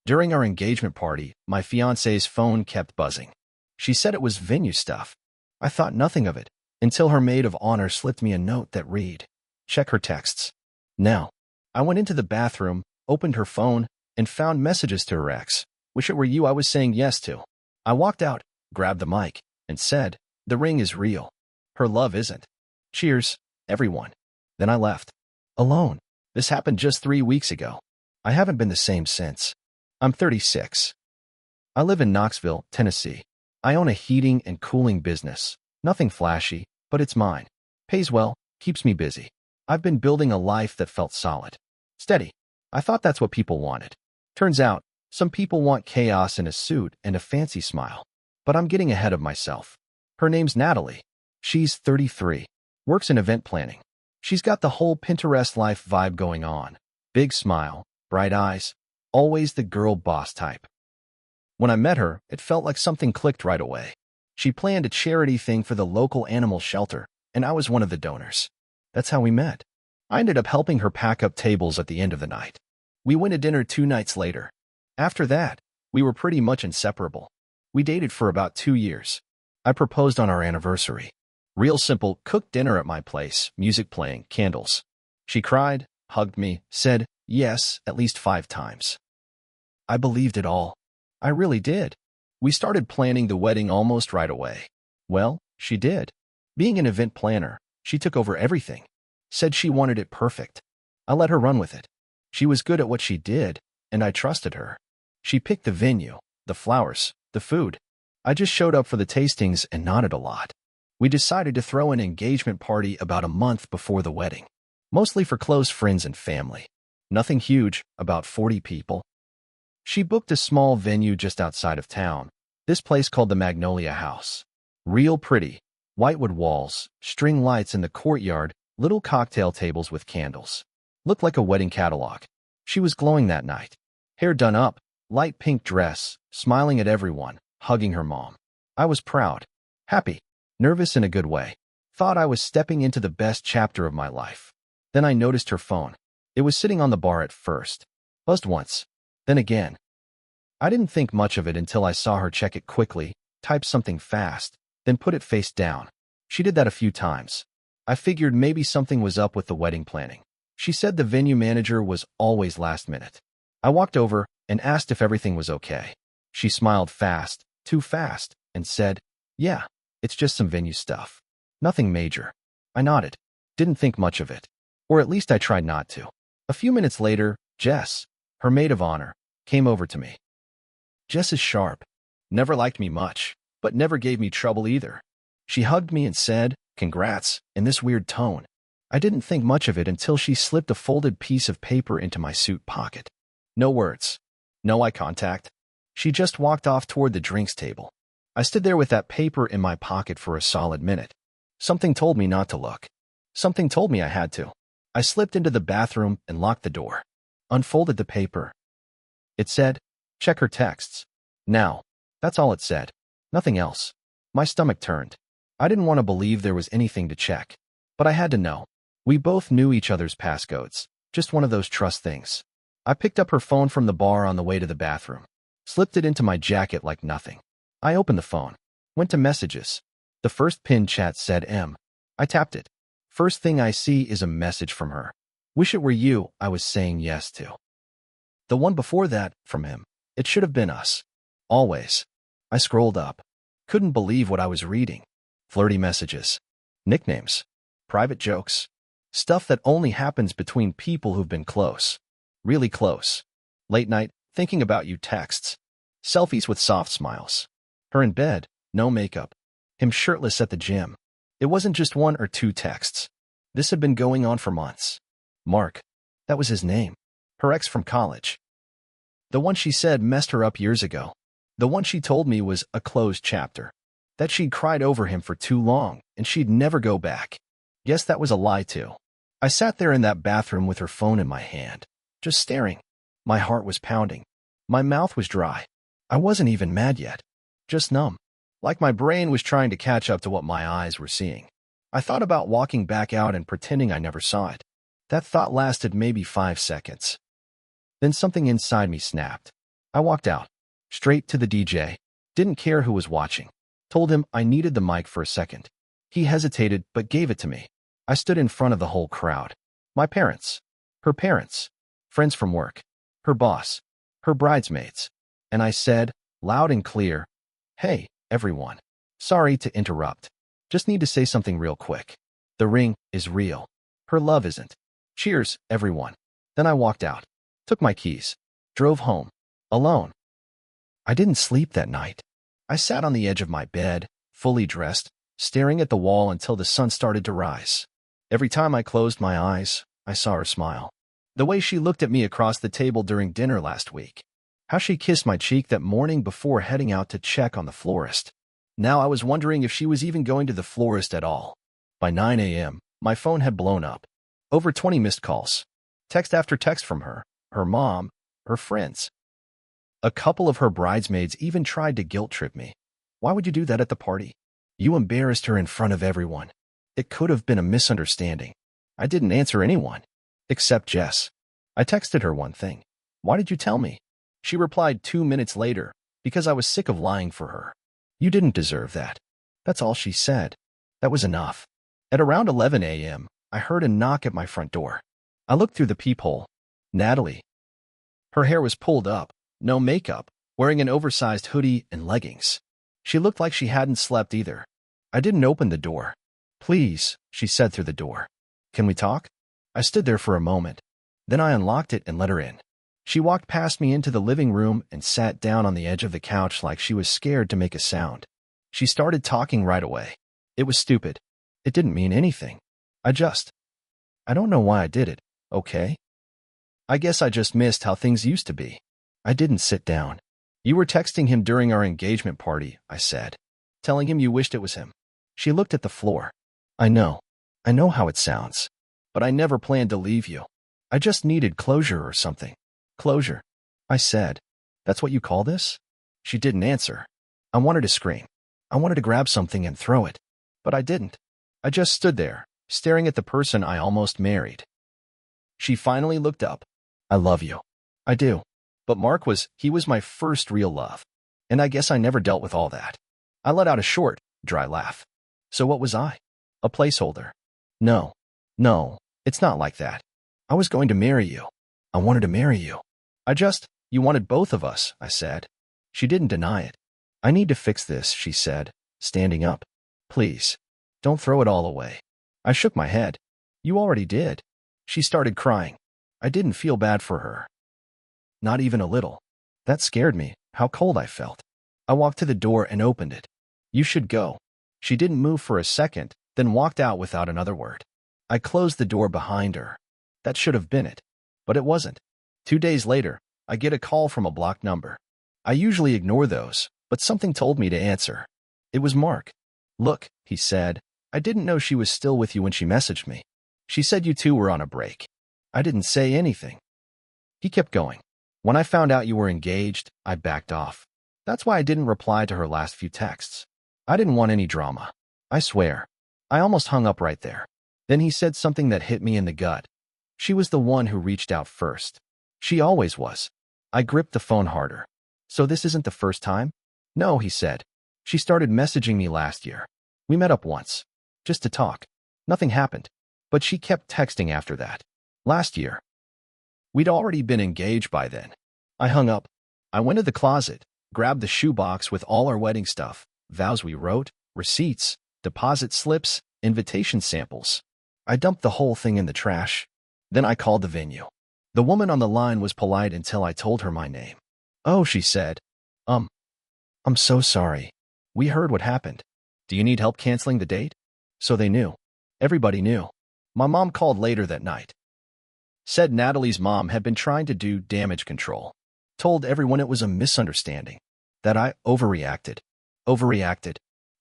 During our engagement party, my fiancée's phone kept buzzing. She said it was venue stuff. I thought nothing of it, until her maid of honor slipped me a note that read, "Check her texts." Now, I went into the bathroom, opened her phone, and found messages to her ex. "Wish it were you I was saying yes to." I walked out, grabbed the mic, and said, "The ring is real. Her love isn't. Cheers, everyone." Then I left. Alone. This happened just 3 weeks ago. I haven't been the same since. I'm 36. I live in Knoxville, Tennessee. I own a heating and cooling business. Nothing flashy, but it's mine. Pays well, keeps me busy. I've been building a life that felt solid. Steady. I thought that's what people wanted. Turns out, some people want chaos in a suit and a fancy smile. But I'm getting ahead of myself. Her name's Natalie. She's 33. Works in event planning. She's got the whole Pinterest life vibe going on. Big smile, bright eyes, always the girl boss type. When I met her, it felt like something clicked right away. She planned a charity thing for the local animal shelter, and I was one of the donors. That's how we met. I ended up helping her pack up tables at the end of the night. We went to dinner 2 nights later. After that, we were pretty much inseparable. We dated for about 2 years. I proposed on our anniversary. Real simple, cooked dinner at my place, music playing, candles. She cried, hugged me, said yes at least 5 times. I believed it all. I really did. We started planning the wedding almost right away. Well, she did. Being an event planner, she took over everything. Said she wanted it perfect. I let her run with it. She was good at what she did, and I trusted her. She picked the venue, the flowers, the food. I just showed up for the tastings and nodded a lot. We decided to throw an engagement party about a month before the wedding, mostly for close friends and family. Nothing huge, about 40 people. She booked a small venue just outside of town, this place called the Magnolia House. Real pretty, whitewood walls, string lights in the courtyard, little cocktail tables with candles. Looked like a wedding catalog. She was glowing that night. Hair done up, light pink dress, smiling at everyone, hugging her mom. I was proud, happy. Nervous in a good way. Thought I was stepping into the best chapter of my life. Then I noticed her phone. It was sitting on the bar at first. Buzzed once. Then again. I didn't think much of it until I saw her check it quickly, type something fast, then put it face down. She did that a few times. I figured maybe something was up with the wedding planning. She said the venue manager was always last minute. I walked over and asked if everything was okay. She smiled fast, too fast, and said, "Yeah. It's just some venue stuff. Nothing major." I nodded. Didn't think much of it. Or at least I tried not to. A few minutes later, Jess, her maid of honor, came over to me. Jess is sharp. Never liked me much, but never gave me trouble either. She hugged me and said, "Congrats," in this weird tone. I didn't think much of it until she slipped a folded piece of paper into my suit pocket. No words. No eye contact. She just walked off toward the drinks table. I stood there with that paper in my pocket for a solid minute. Something told me not to look. Something told me I had to. I slipped into the bathroom and locked the door. Unfolded the paper. It said, "Check her texts." Now. That's all it said. Nothing else. My stomach turned. I didn't want to believe there was anything to check. But I had to know. We both knew each other's passcodes. Just one of those trust things. I picked up her phone from the bar on the way to the bathroom. Slipped it into my jacket like nothing. I opened the phone. Went to messages. The first pinned chat said M. I tapped it. First thing I see is a message from her. "Wish it were you I was saying yes to." The one before that, from him. It should have been us. Always. I scrolled up. Couldn't believe what I was reading. Flirty messages. Nicknames. Private jokes. Stuff that only happens between people who've been close. Really close. Late night, thinking about you texts. Selfies with soft smiles. Her in bed, no makeup. Him shirtless at the gym. It wasn't just 1 or 2 texts. This had been going on for months. Mark. That was his name. Her ex from college. The one she said messed her up years ago. The one she told me was a closed chapter. That she'd cried over him for too long, and she'd never go back. Guess that was a lie too. I sat there in that bathroom with her phone in my hand, just staring. My heart was pounding. My mouth was dry. I wasn't even mad yet. Just numb. Like my brain was trying to catch up to what my eyes were seeing. I thought about walking back out and pretending I never saw it. That thought lasted maybe 5 seconds. Then something inside me snapped. I walked out, straight to the DJ. Didn't care who was watching. Told him I needed the mic for a second. He hesitated, but gave it to me. I stood in front of the whole crowd. My parents, her parents, friends from work, her boss, her bridesmaids. And I said, loud and clear, "Hey, everyone. Sorry to interrupt. Just need to say something real quick. The ring is real. Her love isn't. Cheers, everyone." Then I walked out, took my keys, drove home, alone. I didn't sleep that night. I sat on the edge of my bed, fully dressed, staring at the wall until the sun started to rise. Every time I closed my eyes, I saw her smile. The way she looked at me across the table during dinner last week. How she kissed my cheek that morning before heading out to check on the florist. Now I was wondering if she was even going to the florist at all. By 9 a.m., my phone had blown up. Over 20 missed calls. Text after text from her, her mom, her friends. A couple of her bridesmaids even tried to guilt trip me. Why would you do that at the party? You embarrassed her in front of everyone. It could have been a misunderstanding. I didn't answer anyone, except Jess. I texted her one thing. Why did you tell me? She replied 2 minutes later, because I was sick of lying for her. You didn't deserve that. That's all she said. That was enough. At around 11 a.m., I heard a knock at my front door. I looked through the peephole. Natalie. Her hair was pulled up, no makeup, wearing an oversized hoodie and leggings. She looked like she hadn't slept either. I didn't open the door. "Please," she said through the door. "Can we talk?" I stood there for a moment. Then I unlocked it and let her in. She walked past me into the living room and sat down on the edge of the couch like she was scared to make a sound. She started talking right away. It was stupid. It didn't mean anything. I don't know why I did it, okay? I guess I just missed how things used to be. I didn't sit down. "You were texting him during our engagement party," I said, "telling him you wished it was him." She looked at the floor. I know how it sounds. But I never planned to leave you. I just needed closure or something." "Closure?" I said. "That's what you call this?" She didn't answer. I wanted to scream. I wanted to grab something and throw it. But I didn't. I just stood there, staring at the person I almost married. She finally looked up. "I love you." "I do. But Mark he was my first real love. And I guess I never dealt with all that." I let out a short, dry laugh. "So what was I? A placeholder?" No, it's not like that. I was going to marry you. I wanted to marry you. You wanted both of us," I said. She didn't deny it. "I need to fix this," she said, standing up. "Please, don't throw it all away." I shook my head. "You already did." She started crying. I didn't feel bad for her. Not even a little. That scared me, how cold I felt. I walked to the door and opened it. "You should go." She didn't move for a second, then walked out without another word. I closed the door behind her. That should have been it. But it wasn't. 2 days later, I get a call from a blocked number. I usually ignore those, but something told me to answer. It was Mark. "Look," he said, "I didn't know she was still with you when she messaged me. She said you two were on a break." I didn't say anything. He kept going. "When I found out you were engaged, I backed off. That's why I didn't reply to her last few texts. I didn't want any drama. I swear. I almost hung up right there." Then he said something that hit me in the gut. "She was the one who reached out first. She always was." I gripped the phone harder. "So this isn't the first time?" "No," he said. "She started messaging me last year. We met up once. Just to talk. Nothing happened. But she kept texting after that. Last year." We'd already been engaged by then. I hung up. I went to the closet, grabbed the shoebox with all our wedding stuff, vows we wrote, receipts, deposit slips, invitation samples. I dumped the whole thing in the trash. Then I called the venue. The woman on the line was polite until I told her my name. "Oh," she said. I'm so sorry. We heard what happened. Do you need help canceling the date?" So they knew. Everybody knew. My mom called later that night. Said Natalie's mom had been trying to do damage control. Told everyone it was a misunderstanding. That I overreacted.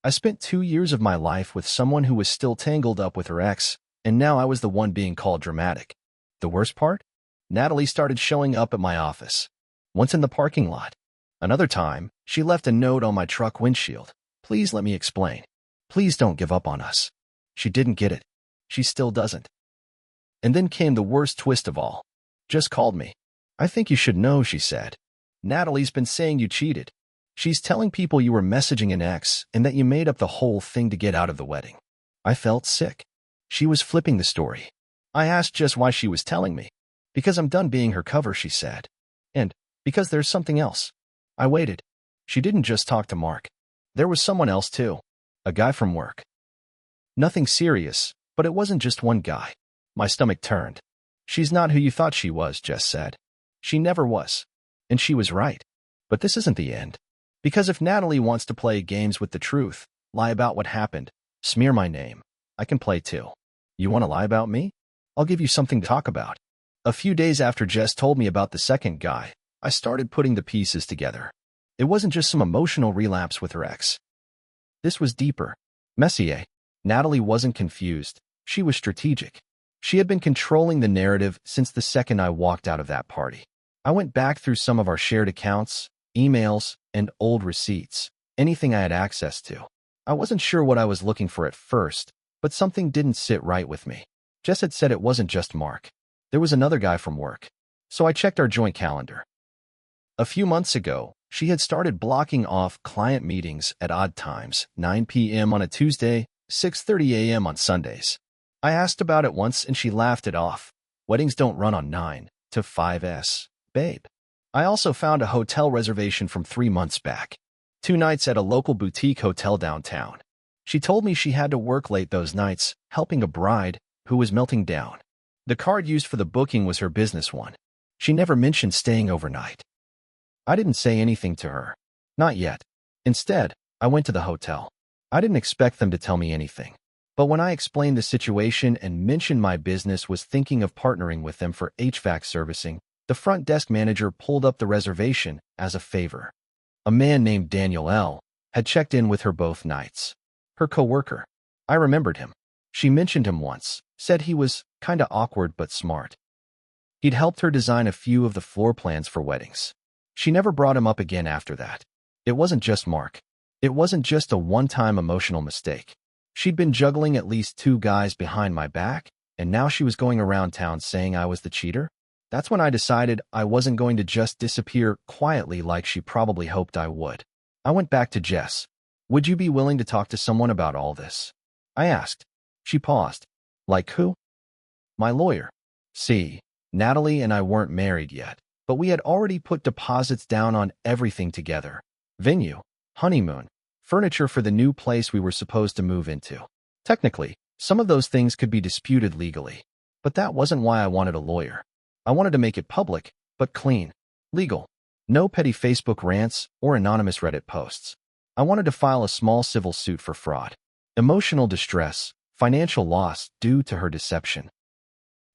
I spent 2 years of my life with someone who was still tangled up with her ex, and now I was the one being called dramatic. The worst part? Natalie started showing up at my office. Once in the parking lot. Another time, she left a note on my truck windshield. "Please let me explain. Please don't give up on us." She didn't get it. She still doesn't. And then came the worst twist of all. Just called me. "I think you should know," she said. Natalie's been saying you cheated. She's telling people you were messaging an ex and that you made up the whole thing to get out of the wedding. I felt sick. She was flipping the story. I asked just why she was telling me. Because I'm done being her cover, she said. And because there's something else. I waited. She didn't just talk to Mark. There was someone else too. A guy from work. Nothing serious, but it wasn't just one guy. My stomach turned. She's not who you thought she was, Jess said. She never was. And she was right. But this isn't the end. Because if Natalie wants to play games with the truth, lie about what happened, smear my name, I can play too. You want to lie about me? I'll give you something to talk about. A few days after Jess told me about the second guy, I started putting the pieces together. It wasn't just some emotional relapse with her ex. This was deeper. Messier. Natalie wasn't confused. She was strategic. She had been controlling the narrative since the second I walked out of that party. I went back through some of our shared accounts, emails, and old receipts, anything I had access to. I wasn't sure what I was looking for at first, but something didn't sit right with me. Jess had said it wasn't just Mark. There was another guy from work. So I checked our joint calendar. A few months ago, she had started blocking off client meetings at odd times, 9 p.m. on a Tuesday, 6:30 a.m. on Sundays. I asked about it once and she laughed it off. Weddings don't run on 9 to 5s, babe. I also found a hotel reservation from 3 months back. 2 nights at a local boutique hotel downtown. She told me she had to work late those nights, helping a bride who was melting down. The card used for the booking was her business one. She never mentioned staying overnight. I didn't say anything to her. Not yet. Instead, I went to the hotel. I didn't expect them to tell me anything. But when I explained the situation and mentioned my business was thinking of partnering with them for HVAC servicing, the front desk manager pulled up the reservation as a favor. A man named Daniel L. had checked in with her both nights. Her coworker. I remembered him. She mentioned him once, said he was kinda awkward but smart. He'd helped her design a few of the floor plans for weddings. She never brought him up again after that. It wasn't just Mark. It wasn't just a one-time emotional mistake. She'd been juggling at least 2 guys behind my back, and now she was going around town saying I was the cheater? That's when I decided I wasn't going to just disappear quietly like she probably hoped I would. I went back to Jess. Would you be willing to talk to someone about all this? I asked. She paused. Like who? My lawyer. See, Natalie and I weren't married yet, but we had already put deposits down on everything together. Venue, honeymoon, furniture for the new place we were supposed to move into. Technically, some of those things could be disputed legally, but that wasn't why I wanted a lawyer. I wanted to make it public, but clean, legal. No petty Facebook rants or anonymous Reddit posts. I wanted to file a small civil suit for fraud, emotional distress, financial loss due to her deception.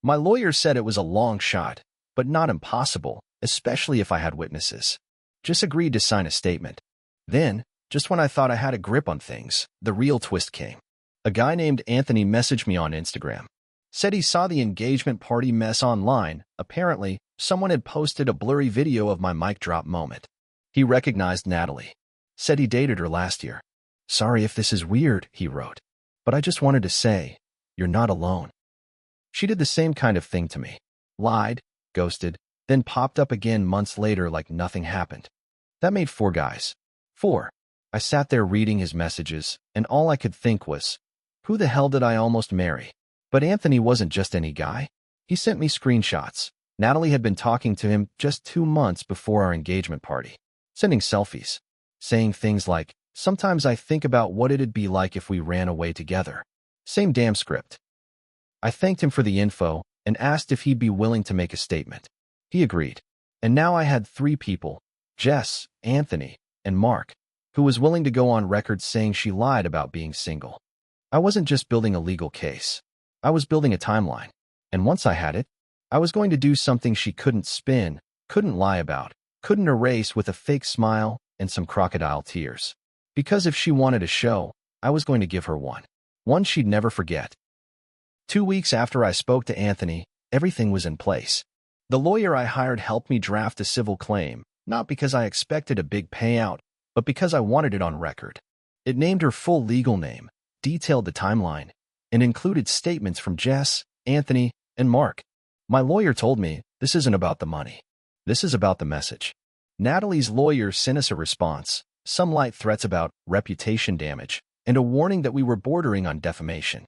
My lawyer said it was a long shot, but not impossible, especially if I had witnesses. Just agreed to sign a statement. Then, just when I thought I had a grip on things, the real twist came. A guy named Anthony messaged me on Instagram. Said he saw the engagement party mess online. Apparently, someone had posted a blurry video of my mic drop moment. He recognized Natalie. Said he dated her last year. Sorry if this is weird, he wrote. But I just wanted to say, you're not alone. She did the same kind of thing to me. Lied, ghosted, then popped up again months later like nothing happened. That made 4 guys. 4. I sat there reading his messages, and all I could think was, who the hell did I almost marry? But Anthony wasn't just any guy. He sent me screenshots. Natalie had been talking to him just 2 months before our engagement party, sending selfies, saying things like, sometimes I think about what it'd be like if we ran away together. Same damn script. I thanked him for the info and asked if he'd be willing to make a statement. He agreed. And now I had 3 people, Jess, Anthony, and Mark, who was willing to go on record saying she lied about being single. I wasn't just building a legal case. I was building a timeline. And once I had it, I was going to do something she couldn't spin, couldn't lie about, couldn't erase with a fake smile and some crocodile tears. Because if she wanted a show, I was going to give her one. One she'd never forget. 2 weeks after I spoke to Anthony, everything was in place. The lawyer I hired helped me draft a civil claim, not because I expected a big payout, but because I wanted it on record. It named her full legal name, detailed the timeline, and included statements from Jess, Anthony, and Mark. My lawyer told me, this isn't about the money. This is about the message. Natalie's lawyer sent us a response, some light threats about reputation damage, and a warning that we were bordering on defamation.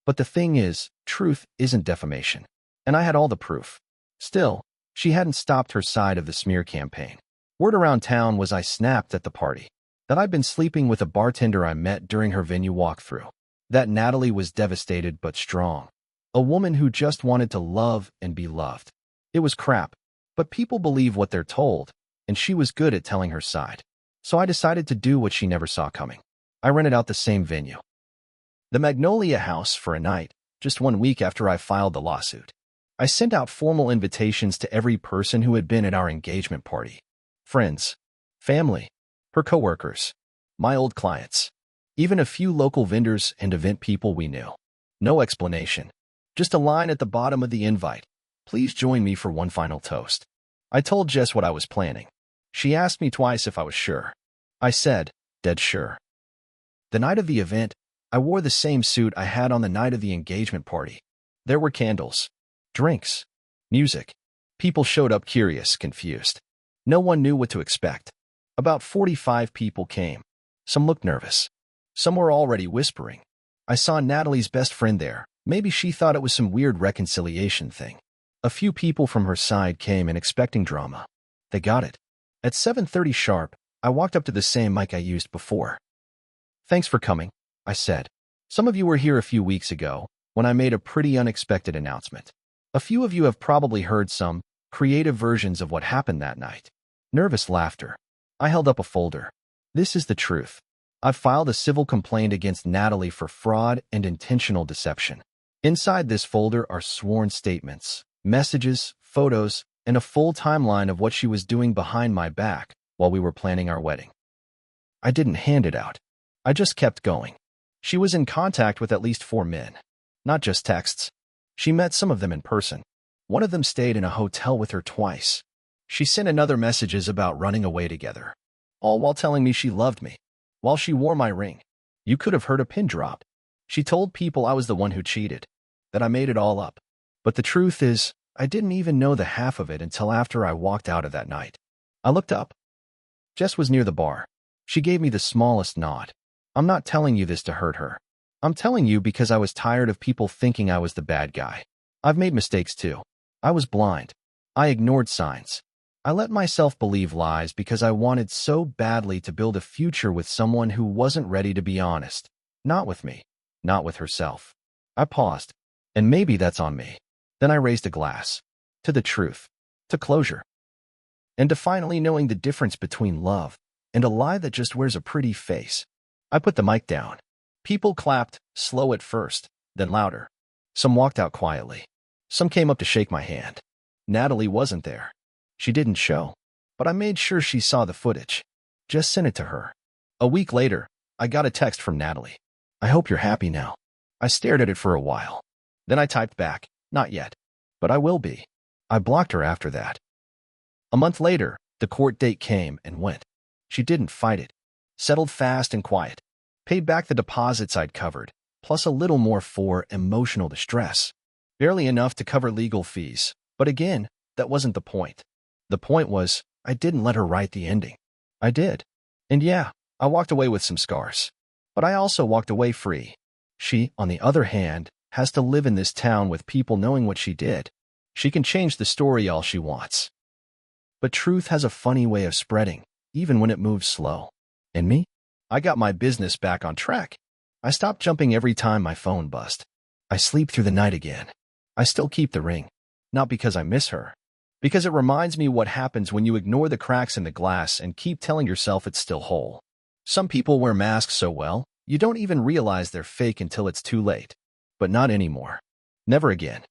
But the thing is, truth isn't defamation. And I had all the proof. Still, she hadn't stopped her side of the smear campaign. Word around town was I snapped at the party, that I'd been sleeping with a bartender I met during her venue walkthrough, that Natalie was devastated but strong, a woman who just wanted to love and be loved. It was crap, but people believe what they're told, and she was good at telling her side. So I decided to do what she never saw coming. I rented out the same venue, the Magnolia House, for a night, just 1 week after I filed the lawsuit. I sent out formal invitations to every person who had been at our engagement party. Friends, family, her coworkers, my old clients, even a few local vendors and event people we knew. No explanation, just a line at the bottom of the invite. Please join me for one final toast. I told Jess what I was planning. She asked me twice if I was sure. I said, dead sure. The night of the event, I wore the same suit I had on the night of the engagement party. There were candles, drinks, music. People showed up curious, confused. No one knew what to expect. About 45 people came. Some looked nervous. Some were already whispering. I saw Natalie's best friend there. Maybe she thought it was some weird reconciliation thing. A few people from her side came in expecting drama. They got it. At 7:30 sharp, I walked up to the same mic I used before. Thanks for coming, I said. Some of you were here a few weeks ago, when I made a pretty unexpected announcement. A few of you have probably heard some creative versions of what happened that night. Nervous laughter. I held up a folder. This is the truth. I've filed a civil complaint against Natalie for fraud and intentional deception. Inside this folder are sworn statements, messages, photos, and a full timeline of what she was doing behind my back while we were planning our wedding. I didn't hand it out. I just kept going. She was in contact with at least 4 men. Not just texts. She met some of them in person. One of them stayed in a hotel with her twice. She sent another messages about running away together, all while telling me she loved me, while she wore my ring. You could have heard a pin drop. She told people I was the one who cheated, that I made it all up. But the truth is, I didn't even know the half of it until after I walked out of that night. I looked up. Jess was near the bar. She gave me the smallest nod. I'm not telling you this to hurt her. I'm telling you because I was tired of people thinking I was the bad guy. I've made mistakes too. I was blind. I ignored signs. I let myself believe lies because I wanted so badly to build a future with someone who wasn't ready to be honest. Not with me. Not with herself. I paused. And maybe that's on me. Then I raised a glass. To the truth. To closure. And to finally knowing the difference between love and a lie that just wears a pretty face. I put the mic down. People clapped, slow at first, then louder. Some walked out quietly. Some came up to shake my hand. Natalie wasn't there. She didn't show. But I made sure she saw the footage. Just sent it to her. A week later, I got a text from Natalie. I hope you're happy now. I stared at it for a while. Then I typed back, not yet. But I will be. I blocked her after that. A month later, the court date came and went. She didn't fight it. Settled fast and quiet. Paid back the deposits I'd covered, plus a little more for emotional distress. Barely enough to cover legal fees. But again, that wasn't the point. The point was, I didn't let her write the ending. I did. And yeah, I walked away with some scars. But I also walked away free. She, on the other hand, has to live in this town with people knowing what she did. She can change the story all she wants. But truth has a funny way of spreading, even when it moves slow. And me? I got my business back on track. I stopped jumping every time my phone buzzed. I sleep through the night again. I still keep the ring. Not because I miss her. Because it reminds me what happens when you ignore the cracks in the glass and keep telling yourself it's still whole. Some people wear masks so well, you don't even realize they're fake until it's too late. But not anymore. Never again.